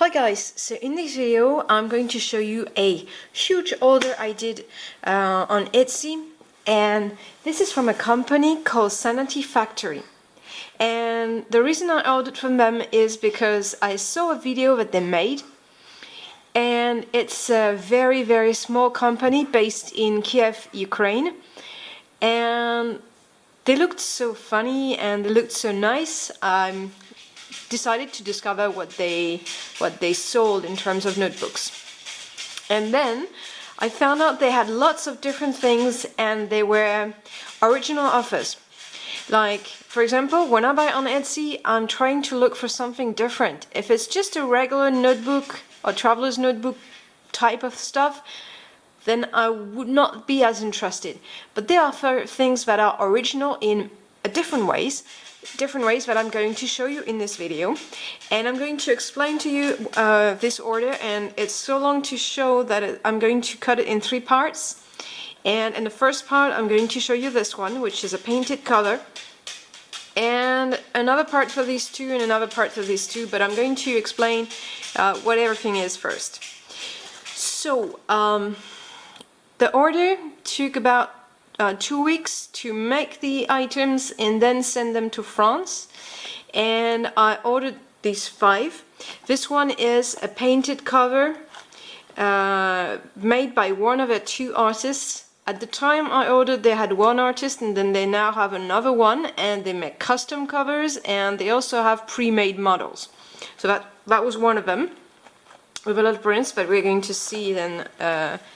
Hi guys, so in this video I'm going to show you a huge order I did on Etsy, and this is from a company called Sanati Factory. And the reason I ordered from them is because I saw a video that they made, and it's a very small company based in Kiev, Ukraine, and they looked so funny and they looked so nice. I decided to discover what they sold in terms of notebooks. And then I found out they had lots of different things and they were original offers. Like, for example, when I buy on Etsy, I'm trying to look for something different. If it's just a regular notebook or traveler's notebook type of stuff, then I would not be as interested. But they offer things that are original in different ways that I'm going to show you in this video, and I'm going to explain to you this order, and it's so long to show that I'm going to cut it in 3 parts. And in the first part I'm going to show you this one, which is a painted color, and another part for these two and another part for these two, but I'm going to explain what everything is first. So the order took about 2 weeks to make the items and then send them to France, and I ordered these 5. This one is a painted cover made by one of the 2 artists. At the time I ordered they had 1 artist, and then they now have another one, and they make custom covers, and they also have pre-made models. So that was one of them with a lot of prints that we're going to see then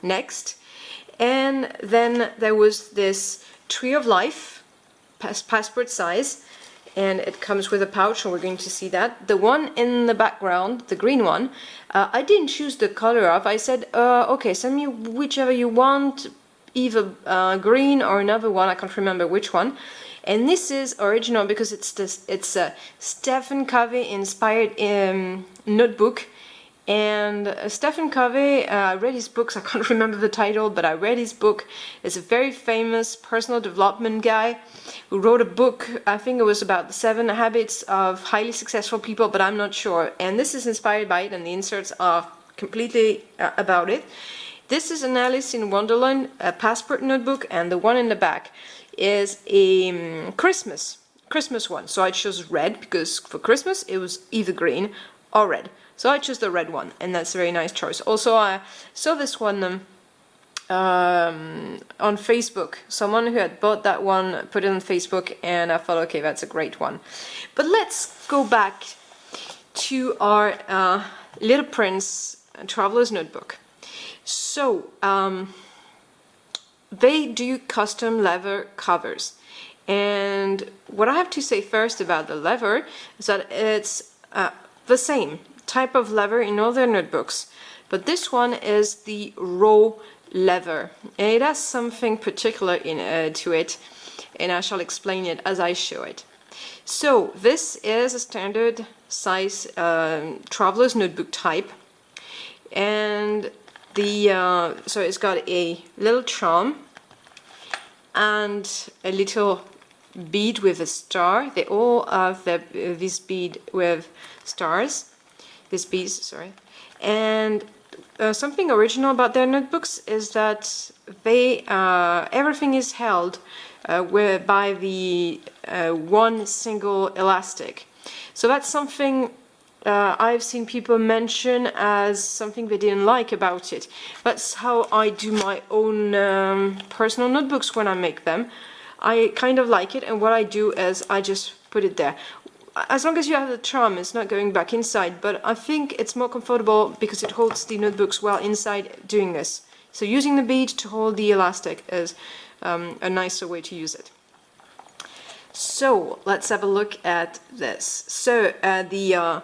next. And then there was this Tree of Life, passport size, and it comes with a pouch, and we're going to see that. The one in the background, the green one, I didn't choose the color of. I said, okay, send me whichever you want, either green or another one, I can't remember which one. And this is original because it's a Stephen Covey inspired notebook. And Stephen Covey, I read his books, I can't remember the title, but I read his book. It's a very famous personal development guy who wrote a book, I think it was about the 7 habits of highly successful people, but I'm not sure. And this is inspired by it, and the inserts are completely about it. This is an Alice in Wonderland, a passport notebook, and the one in the back is a Christmas one. So I chose red because for Christmas it was either green or red. So I chose the red one, and that's a very nice choice. Also, I saw this one on Facebook. Someone who had bought that one put it on Facebook, and I thought, okay, that's a great one. But let's go back to our Little Prince Traveler's Notebook. So, they do custom leather covers. And what I have to say first about the leather is that it's the same type of leather in all their notebooks, but this one is the raw leather, and it has something particular to it, and I shall explain it as I show it. So this is a standard size traveler's notebook type, and so it's got a little charm and a little bead with a star. They all have this bead with stars. This piece, sorry. And something original about their notebooks is that they everything is held by the one single elastic. So that's something I've seen people mention as something they didn't like about it. That's how I do my own personal notebooks when I make them. I kind of like it, and what I do is I just put it there. As long as you have the charm, it's not going back inside, but I think it's more comfortable because it holds the notebooks well inside doing this. So using the bead to hold the elastic is a nicer way to use it. So let's have a look at this. So the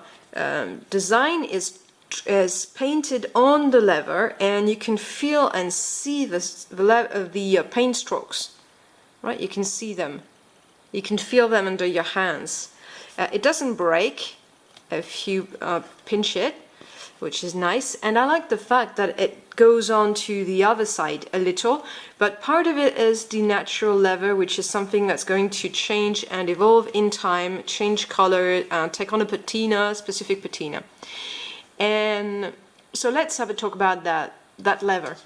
design is painted on the leather, and you can feel and see the paint strokes. Right, you can see them. You can feel them under your hands. It doesn't break if you pinch it, which is nice, and I like the fact that it goes on to the other side a little, but part of it is the natural leather, which is something that's going to change and evolve in time, change color, take on a patina, specific patina. And so let's have a talk about that leather.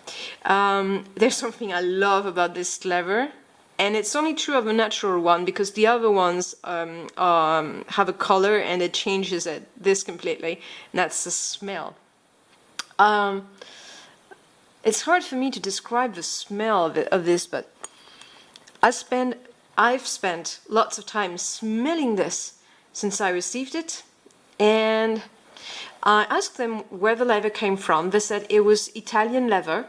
There's something I love about this leather, and it's only true of a natural one because the other ones have a color and it changes this completely, and that's the smell. It's hard for me to describe the smell of this, but I've spent lots of time smelling this since I received it, and I asked them where the leather came from. They said it was Italian leather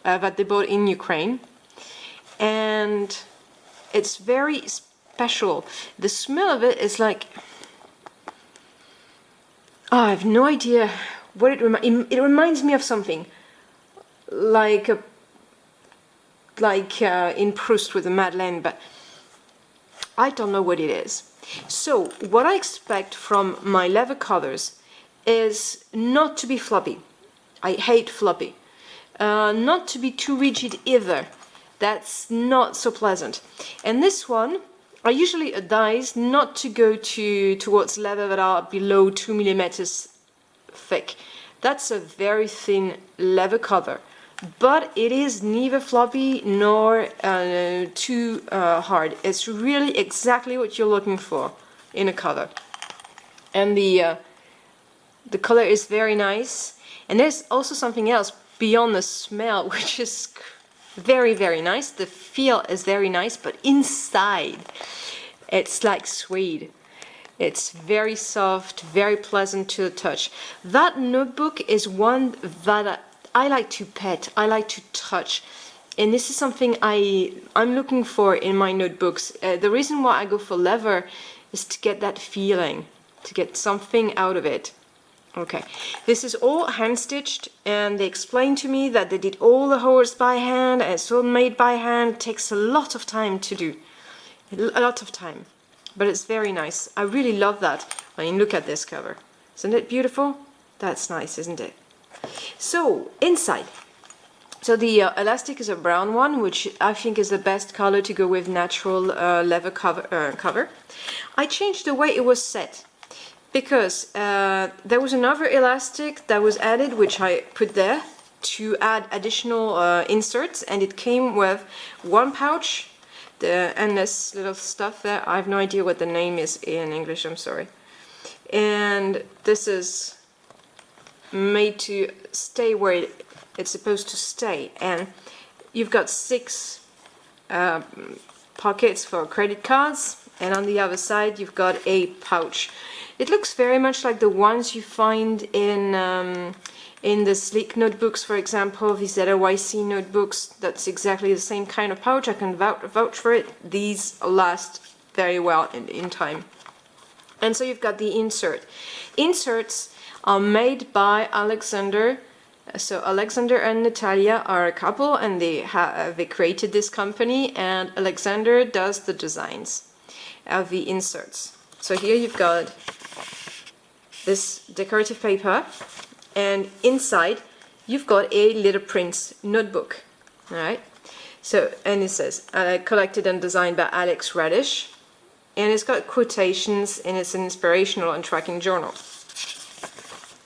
that they bought in Ukraine, and it's very special. The smell of it is like, I have no idea what it reminds. It reminds me of something like in Proust with the Madeleine, but I don't know what it is. So what I expect from my leather colors is not to be floppy. I hate floppy. Not to be too rigid either. That's not so pleasant. And this one, I usually advise not to go towards leather that are below 2 millimeters thick. That's a very thin leather cover, but it is neither floppy nor too hard. It's really exactly what you're looking for in a cover. And the color is very nice. And there's also something else beyond the smell, which is very, very nice. The feel is very nice, but inside it's like suede. It's very soft, very pleasant to the touch. That notebook is one that I like to pet, I like to touch. And this is something I'm looking for in my notebooks. The reason why I go for leather is to get that feeling, to get something out of it. Okay, this is all hand-stitched, and they explained to me that they did all the hose by hand, and it's all made by hand. It takes a lot of time to do, a lot of time, but it's very nice. I really love that when you look at this cover. Isn't it beautiful? That's nice, isn't it? So, inside. So the elastic is a brown one, which I think is the best color to go with natural leather cover. I changed the way it was set, because there was another elastic that was added, which I put there to add additional inserts, and it came with one pouch, and this little stuff there. I have no idea what the name is in English, I'm sorry. And this is made to stay where it's supposed to stay, and you've got 6 pockets for credit cards, and on the other side you've got a pouch. It looks very much like the ones you find in the sleek notebooks, for example, these ZYC notebooks. That's exactly the same kind of pouch. I can vouch for it. These last very well in time. And so you've got the insert. Inserts are made by Alexander. So Alexander and Natalia are a couple, and they created this company, and Alexander does the designs of the inserts. So here you've got this decorative paper, and inside you've got a Little Prince notebook. Alright, so, and it says collected and designed by Alex Radish, and it's got quotations, and it's an inspirational and tracking journal.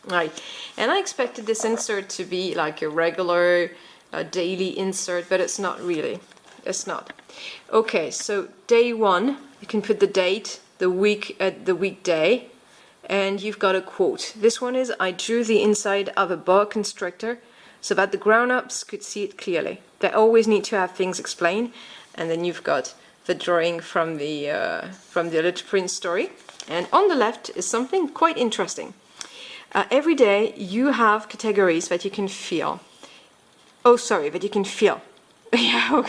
Right, and I expected this insert to be like a regular daily insert, but it's not really. It's not. Okay, so day 1, you can put the date, the week, the weekday, and you've got a quote. This one is, I drew the inside of a boa constrictor so that the grown-ups could see it clearly. They always need to have things explained. And then you've got the drawing from the Little Prince story. And on the left is something quite interesting. Every day you have categories that you can feel. Oh, sorry, that you can feel. Yeah,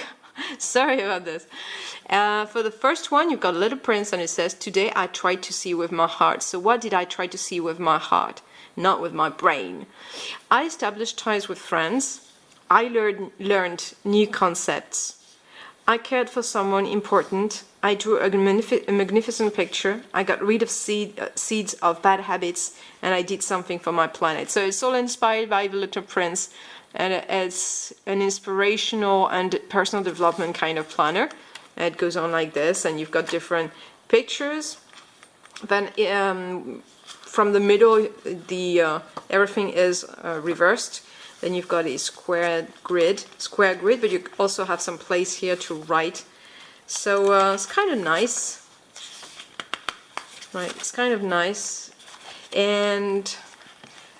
sorry about this. For the first one, you've got Little Prince, and it says, today I tried to see with my heart. So what did I try to see with my heart? Not with my brain. I established ties with friends. I learned new concepts. I cared for someone important. I drew a magnificent picture. I got rid of seeds of bad habits, and I did something for my planet. So it's all inspired by the Little Prince, and it's an inspirational and personal development kind of planner. It goes on like this, and you've got different pictures. Then from the middle, the everything is reversed. Then you've got a square grid, but you also have some place here to write. So it's kind of nice. Right, it's kind of nice. And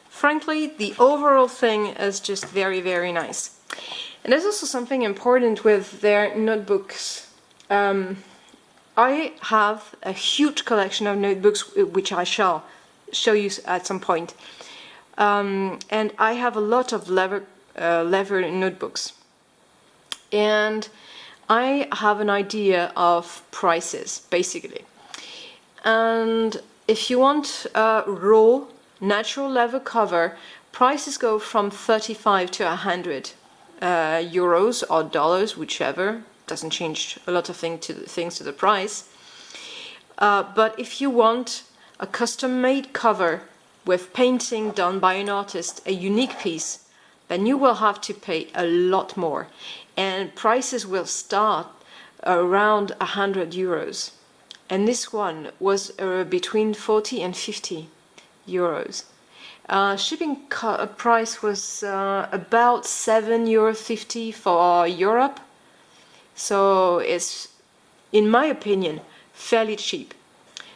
frankly, the overall thing is just very, very nice. And there's also something important with their notebooks. I have a huge collection of notebooks, which I shall show you at some point. And I have a lot of leather notebooks. And I have an idea of prices, basically. And if you want a raw, natural leather cover, prices go from 35 to 100 euros or dollars, whichever. Doesn't change a lot of things to the price. But if you want a custom-made cover with painting done by an artist, a unique piece, then you will have to pay a lot more. And prices will start around 100 euros. And this one was between 40 and 50 euros. Shipping price was about €7.50 for Europe. So it's, in my opinion, fairly cheap.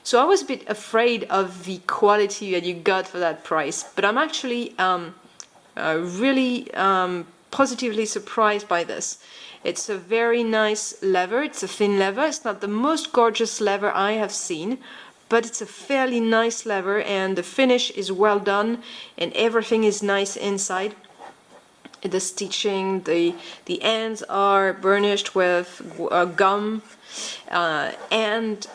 So I was a bit afraid of the quality that you got for that price, but I'm actually really positively surprised by this. It's a very nice leather, it's a thin leather, it's not the most gorgeous leather I have seen, but it's a fairly nice leather and the finish is well done and everything is nice inside. The stitching, the ends are burnished with gum, and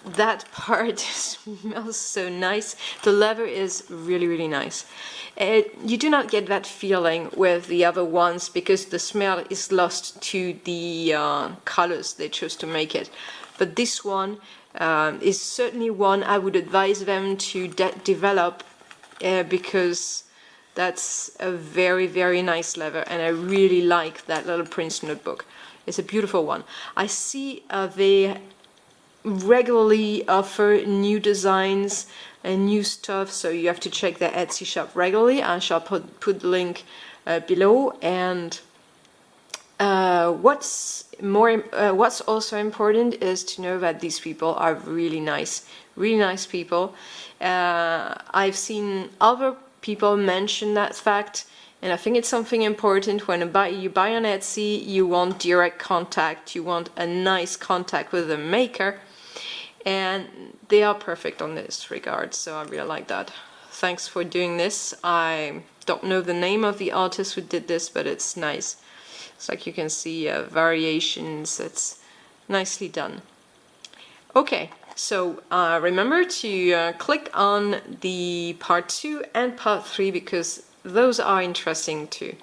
that part smells so nice. The leather is really, really nice. You do not get that feeling with the other ones because the smell is lost to the colors they chose to make it. But this one is certainly one I would advise them to develop because that's a very, very nice leather, and I really like that little Prince notebook. It's a beautiful one. I see they regularly offer new designs and new stuff, so you have to check their Etsy shop regularly. I shall put the link below. And what's also important is to know that these people are really nice people. I've seen other people mention that fact, and I think it's something important. When you buy on Etsy, you want direct contact, you want a nice contact with the maker, and they are perfect on this regard, so I really like that. Thanks for doing this. I don't know the name of the artist who did this, but it's nice. It's like you can see variations, it's nicely done. Okay, so remember to click on the part 2 and part 3 because those are interesting too.